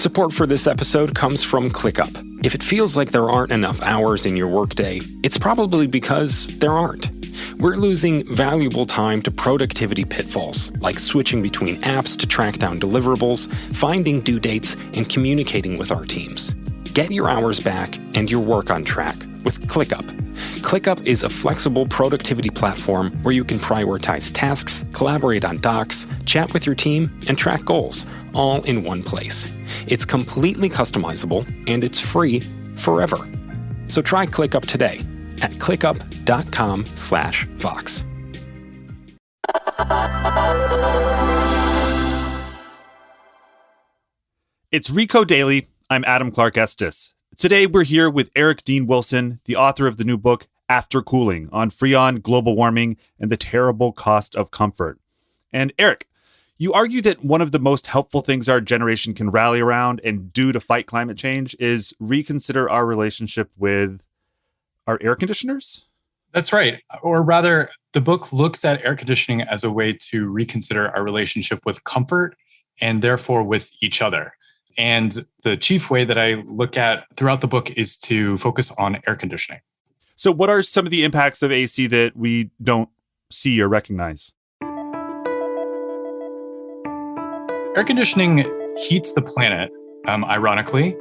Support for this episode comes from ClickUp. If it feels like there aren't enough hours in your workday, it's probably because there aren't. We're losing valuable time to productivity pitfalls, like switching between apps to track down deliverables, finding due dates, and communicating with our teams. Get your hours back and your work on track with ClickUp. ClickUp is a flexible productivity platform where you can prioritize tasks, collaborate on docs, chat with your team, and track goals, all in one place. It's completely customizable, and it's free forever. So try ClickUp today at clickup.com/Vox. It's Recode Daily. I'm Adam Clark Estes. Today, we're here with Eric Dean Wilson, the author of the new book, After Cooling, on Freon, global warming, and the terrible cost of comfort. And Eric, you argue that one of the most helpful things our generation can rally around and do to fight climate change is reconsider our relationship with our air conditioners? That's right. Or rather, the book looks at air conditioning as a way to reconsider our relationship with comfort and therefore with each other. And the chief way that I look at throughout the book is to focus on air conditioning. So what are some of the impacts of AC that we don't see or recognize? Air conditioning heats the planet, ironically,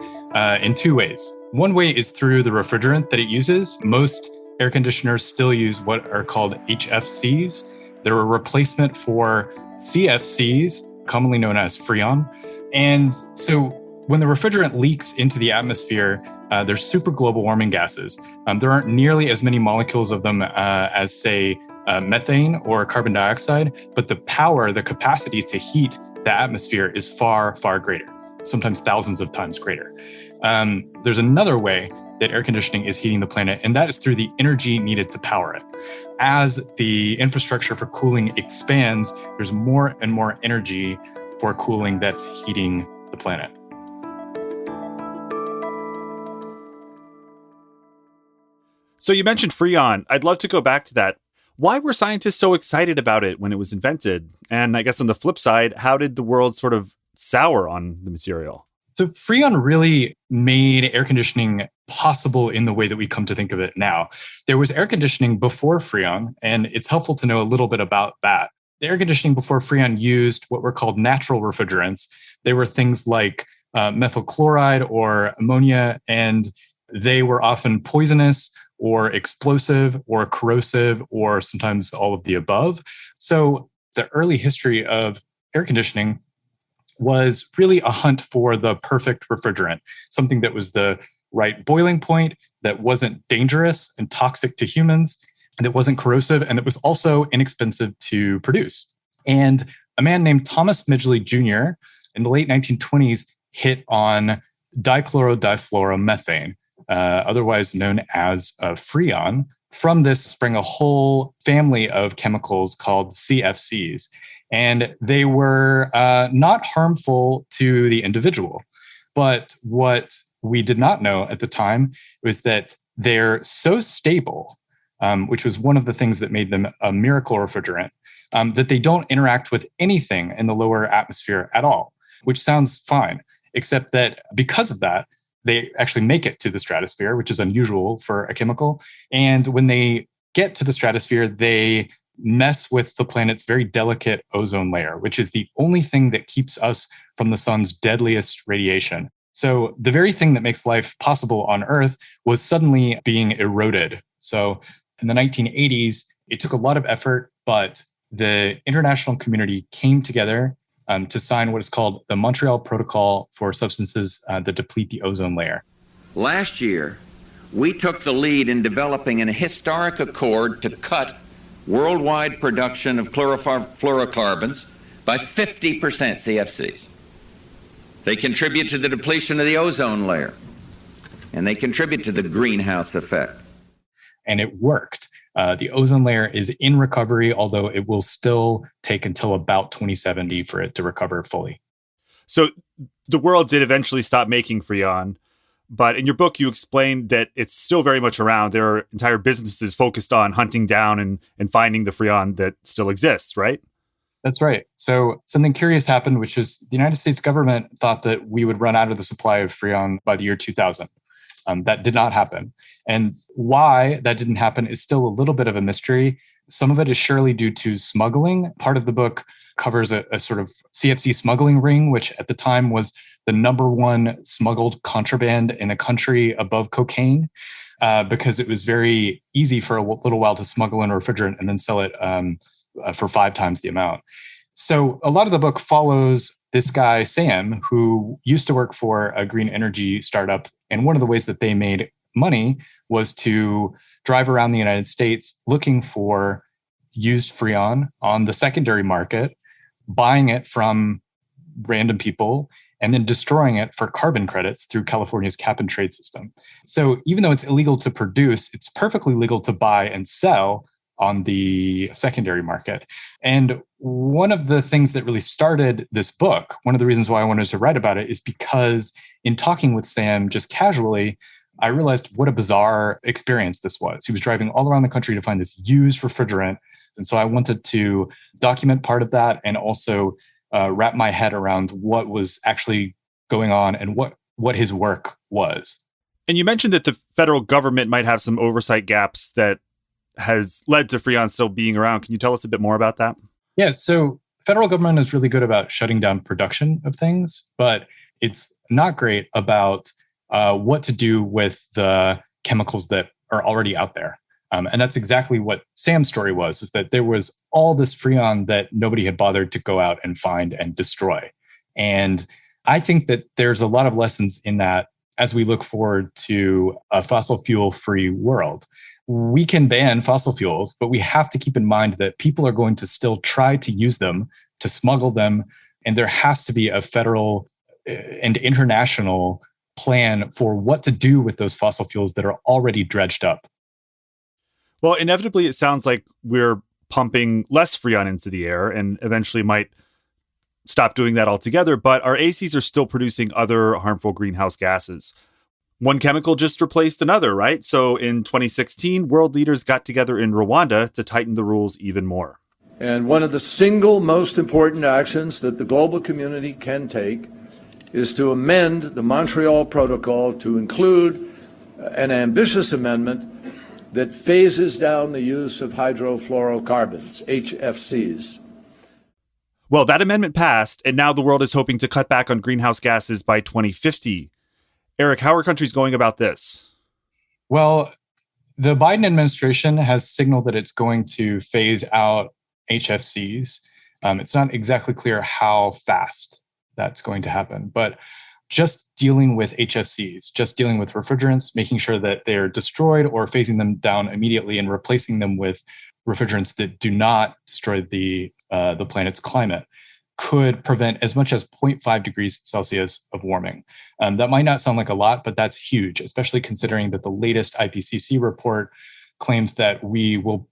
in two ways. One way is through the refrigerant that it uses. Most air conditioners still use what are called HFCs. They're a replacement for CFCs, commonly known as Freon. And so when the refrigerant leaks into the atmosphere, there's super global warming gases. There aren't nearly as many molecules of them as, say, methane or carbon dioxide, but the power, the capacity to heat the atmosphere is far, far greater, sometimes thousands of times greater. There's another way that air conditioning is heating the planet, and that is through the energy needed to power it. As the infrastructure for cooling expands, there's more and more energy for cooling that's heating the planet. So you mentioned Freon. I'd love to go back to that. Why were scientists so excited about it when it was invented? And I guess on the flip side, how did the world sort of sour on the material? So Freon really made air conditioning possible in the way that we come to think of it now. There was air conditioning before Freon, and it's helpful to know a little bit about that. The air conditioning before Freon used what were called natural refrigerants. They were things like methyl chloride or ammonia, and they were often poisonous or explosive or corrosive or sometimes all of the above. So the early history of air conditioning was really a hunt for the perfect refrigerant, something that was the right boiling point, that wasn't dangerous and toxic to humans, and that wasn't corrosive, and that was also inexpensive to produce. And a man named Thomas Midgley Jr. in the late 1920s hit on dichlorodifluoromethane, otherwise known as Freon. From this sprang a whole family of chemicals called CFCs. And they were not harmful to the individual. But what we did not know at the time was that they're so stable, which was one of the things that made them a miracle refrigerant, that they don't interact with anything in the lower atmosphere at all, which sounds fine, except that because of that, they actually make it to the stratosphere, which is unusual for a chemical. And when they get to the stratosphere, they mess with the planet's very delicate ozone layer, which is the only thing that keeps us from the sun's deadliest radiation. So the very thing that makes life possible on Earth was suddenly being eroded. So in the 1980s, it took a lot of effort, but the international community came together to sign what is called the Montreal Protocol for substances that deplete the ozone layer. Last year, we took the lead in developing an historic accord to cut worldwide production of fluorocarbons by 50% CFCs. They contribute to the depletion of the ozone layer, and they contribute to the greenhouse effect. And it worked. The ozone layer is in recovery, although it will still take until about 2070 for it to recover fully. So the world did eventually stop making Freon, but in your book, you explained that it's still very much around. There are entire businesses focused on hunting down and finding the Freon that still exists, right? That's right. So something curious happened, which is the United States government thought that we would run out of the supply of Freon by the year 2000. That did not happen. And why that didn't happen is still a little bit of a mystery. Some of it is surely due to smuggling. Part of the book covers a sort of CFC smuggling ring, which at the time was the number one smuggled contraband in the country above cocaine, because it was very easy for a little while to smuggle in a refrigerant and then sell it for 5 times the amount. So a lot of the book follows this guy, Sam, who used to work for a green energy startup. And one of the ways that they made money was to drive around the United States looking for used Freon on the secondary market, buying it from random people, and then destroying it for carbon credits through California's cap and trade system. So even though it's illegal to produce, it's perfectly legal to buy and sell on the secondary market. And one of the things that really started this book, one of the reasons why I wanted to write about it, is because in talking with Sam just casually, I realized what a bizarre experience this was. He was driving all around the country to find this used refrigerant. And so I wanted to document part of that and also wrap my head around what was actually going on and what his work was. And you mentioned that the federal government might have some oversight gaps that has led to Freon still being around. Can you tell us a bit more about that? Yeah, so federal government is really good about shutting down production of things, but it's not great about what to do with the chemicals that are already out there. And that's exactly what Sam's story was, is that there was all this Freon that nobody had bothered to go out and find and destroy. And I think that there's a lot of lessons in that as we look forward to a fossil fuel-free world. We can ban fossil fuels, but we have to keep in mind that people are going to still try to use them, to smuggle them, and there has to be a federal and international plan for what to do with those fossil fuels that are already dredged up. Well, inevitably, it sounds like we're pumping less Freon into the air and eventually might stop doing that altogether, but our ACs are still producing other harmful greenhouse gases. One chemical just replaced another, right? So in 2016, world leaders got together in Rwanda to tighten the rules even more. And one of the single most important actions that the global community can take is to amend the Montreal Protocol to include an ambitious amendment that phases down the use of hydrofluorocarbons, HFCs. Well, that amendment passed, and now the world is hoping to cut back on greenhouse gases by 2050. Eric, how are countries going about this? Well, the Biden administration has signaled that it's going to phase out HFCs. It's not exactly clear how fast that's going to happen, but just dealing with HFCs, just dealing with refrigerants, making sure that they're destroyed or phasing them down immediately and replacing them with refrigerants that do not destroy the planet's climate, could prevent as much as 0.5 degrees Celsius of warming. That might not sound like a lot, but that's huge, especially considering that the latest IPCC report claims that we will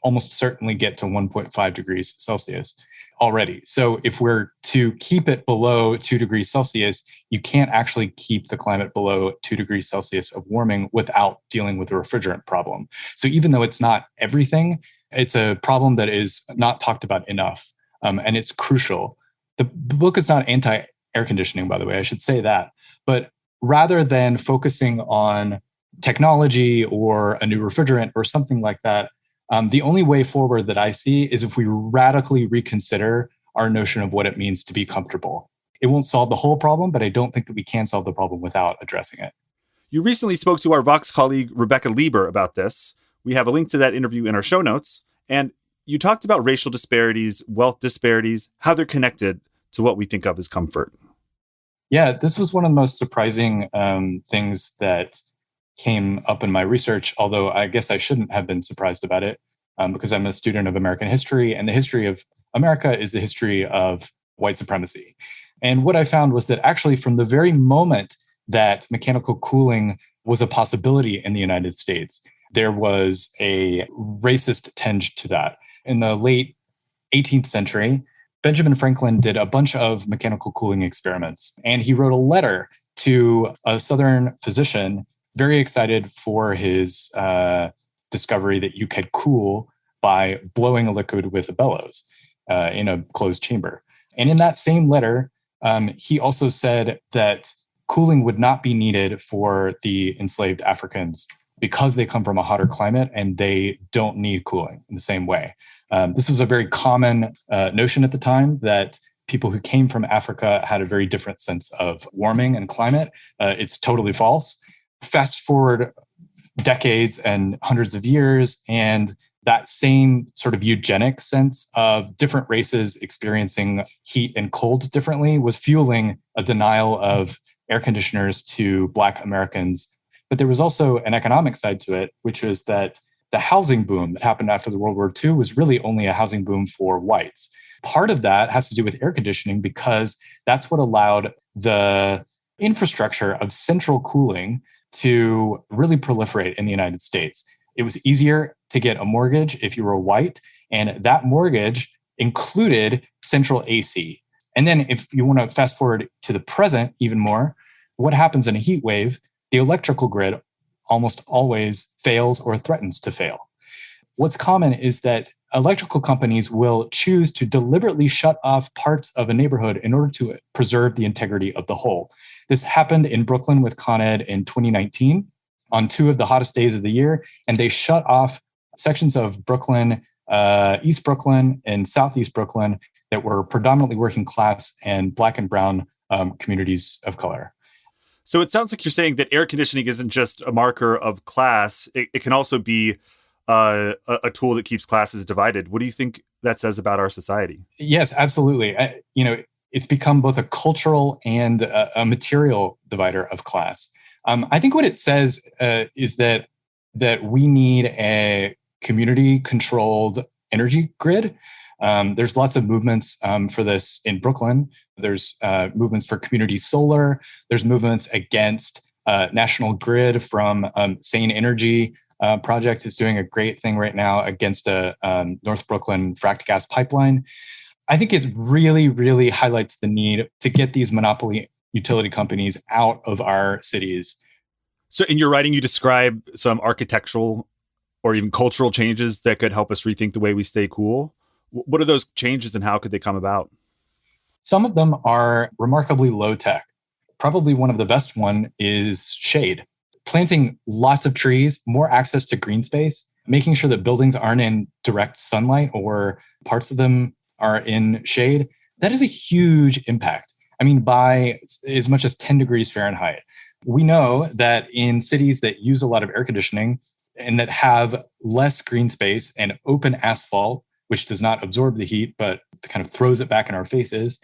almost certainly get to 1.5 degrees Celsius already. So if we're to keep it below 2 degrees Celsius, you can't actually keep the climate below 2 degrees Celsius of warming without dealing with the refrigerant problem. So even though it's not everything, it's a problem that is not talked about enough. And it's crucial. The book is not anti-air conditioning, by the way, I should say that. But rather than focusing on technology or a new refrigerant or something like that, the only way forward that I see is if we radically reconsider our notion of what it means to be comfortable. It won't solve the whole problem, but I don't think that we can solve the problem without addressing it. You recently spoke to our Vox colleague, Rebecca Lieber, about this. We have a link to that interview in our show notes. And you talked about racial disparities, wealth disparities, how they're connected to what we think of as comfort. Yeah, this was one of the most surprising things that came up in my research, although I guess I shouldn't have been surprised about it because I'm a student of American history, and the history of America is the history of white supremacy. And what I found was that actually from the very moment that mechanical cooling was a possibility in the United States, there was a racist tinge to that. In the late 18th century, Benjamin Franklin did a bunch of mechanical cooling experiments, and he wrote a letter to a Southern physician, very excited for his discovery that you could cool by blowing a liquid with a bellows. in a closed chamber. And in that same letter, he also said that cooling would not be needed for the enslaved Africans because they come from a hotter climate and they don't need cooling in the same way. This was a very common notion at the time that people who came from Africa had a very different sense of warming and climate. It's totally false. Fast forward decades and hundreds of years, and that same sort of eugenic sense of different races experiencing heat and cold differently was fueling a denial of air conditioners to Black Americans. But there was also an economic side to it, which was that the housing boom that happened after the World War II was really only a housing boom for whites. Part of that has to do with air conditioning because that's what allowed the infrastructure of central cooling to really proliferate in the United States. It was easier to get a mortgage if you were white, and that mortgage included central AC. And then if you want to fast forward to the present even more, what happens in a heat wave? The electrical grid almost always fails or threatens to fail. What's common is that electrical companies will choose to deliberately shut off parts of a neighborhood in order to preserve the integrity of the whole. This happened in Brooklyn with Con Ed in 2019 on 2 of the hottest days of the year, and they shut off sections of Brooklyn, East Brooklyn and Southeast Brooklyn that were predominantly working class and Black and brown communities of color. So it sounds like you're saying that air conditioning isn't just a marker of class. It can also be a tool that keeps classes divided. What do you think that says about our society? Yes, absolutely. It's become both a cultural and a material divider of class. I think what it says is that we need a community-controlled energy grid. There's lots of movements for this in Brooklyn. There's movements for community solar. There's movements against National Grid from Sane Energy Project is doing a great thing right now against a North Brooklyn fracked gas pipeline. I think it really, really highlights the need to get these monopoly utility companies out of our cities. So in your writing, you describe some architectural or even cultural changes that could help us rethink the way we stay cool. What are those changes and how could they come about? Some of them are remarkably low tech. Probably one of the best one is shade. Planting lots of trees, more access to green space, making sure that buildings aren't in direct sunlight or parts of them are in shade. That is a huge impact. I mean, by as much as 10 degrees Fahrenheit. We know that in cities that use a lot of air conditioning and that have less green space and open asphalt, which does not absorb the heat, but kind of throws it back in our faces,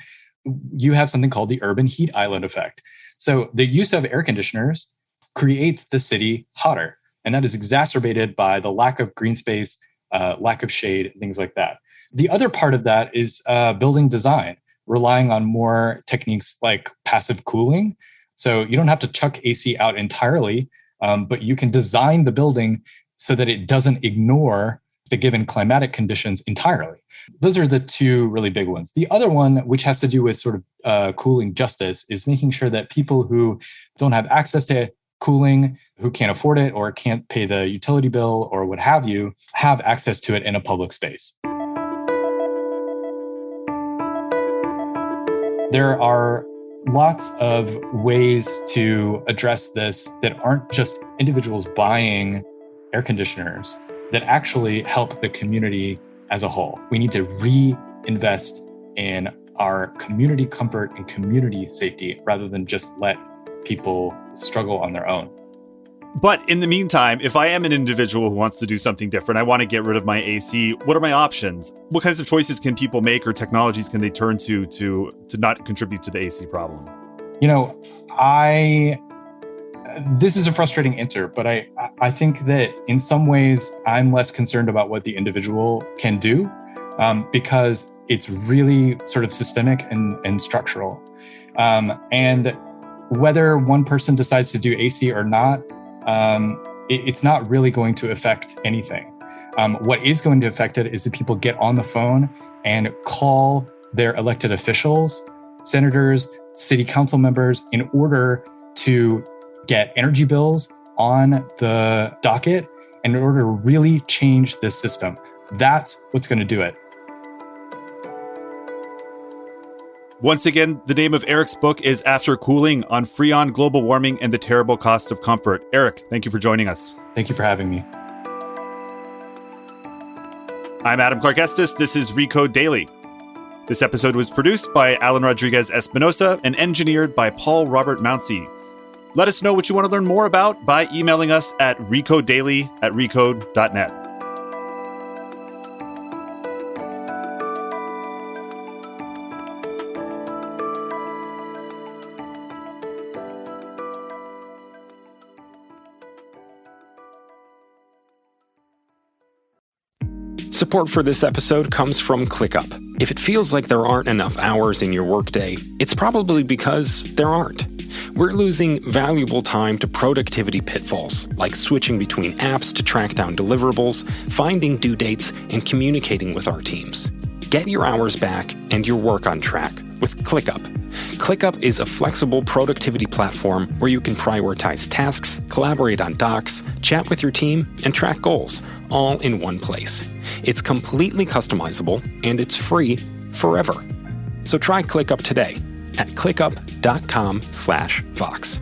you have something called the urban heat island effect. So the use of air conditioners creates the city hotter. And that is exacerbated by the lack of green space, lack of shade, things like that. The other part of that is building design, relying on more techniques like passive cooling. So you don't have to chuck AC out entirely, but you can design the building so that it doesn't ignore the given climatic conditions entirely. Those are the two really big ones. The other one, which has to do with sort of cooling justice, is making sure that people who don't have access to cooling, who can't afford it or can't pay the utility bill or what have you, have access to it in a public space. There are lots of ways to address this that aren't just individuals buying air conditioners, that actually help the community as a whole. We need to reinvest in our community comfort and community safety rather than just let people struggle on their own. But in the meantime, if I am an individual who wants to do something different, I want to get rid of my AC, what are my options? What kinds of choices can people make or technologies can they turn to not contribute to the AC problem? You know, this is a frustrating answer, but I think that in some ways I'm less concerned about what the individual can do because it's really sort of systemic and structural. And whether one person decides to do AC or not, it's not really going to affect anything. What is going to affect it is that people get on the phone and call their elected officials, senators, city council members, in order to get energy bills on the docket and in order to really change this system. That's what's going to do it. Once again, the name of Eric's book is After Cooling on Freon, Global Warming, and the Terrible Cost of Comfort. Eric, thank you for joining us. Thank you for having me. I'm Adam Clark Estes. This is Recode Daily. This episode was produced by Alan Rodriguez Espinosa and engineered by Paul Robert Mounsey. Let us know what you want to learn more about by emailing us at recodedaily@recode.net. Support for this episode comes from ClickUp. If it feels like there aren't enough hours in your workday, it's probably because there aren't. We're losing valuable time to productivity pitfalls, like switching between apps to track down deliverables, finding due dates, and communicating with our teams. Get your hours back and your work on track with ClickUp. ClickUp is a flexible productivity platform where you can prioritize tasks, collaborate on docs, chat with your team, and track goals, all in one place. It's completely customizable, and it's free forever. So try ClickUp today at clickup.com/Vox.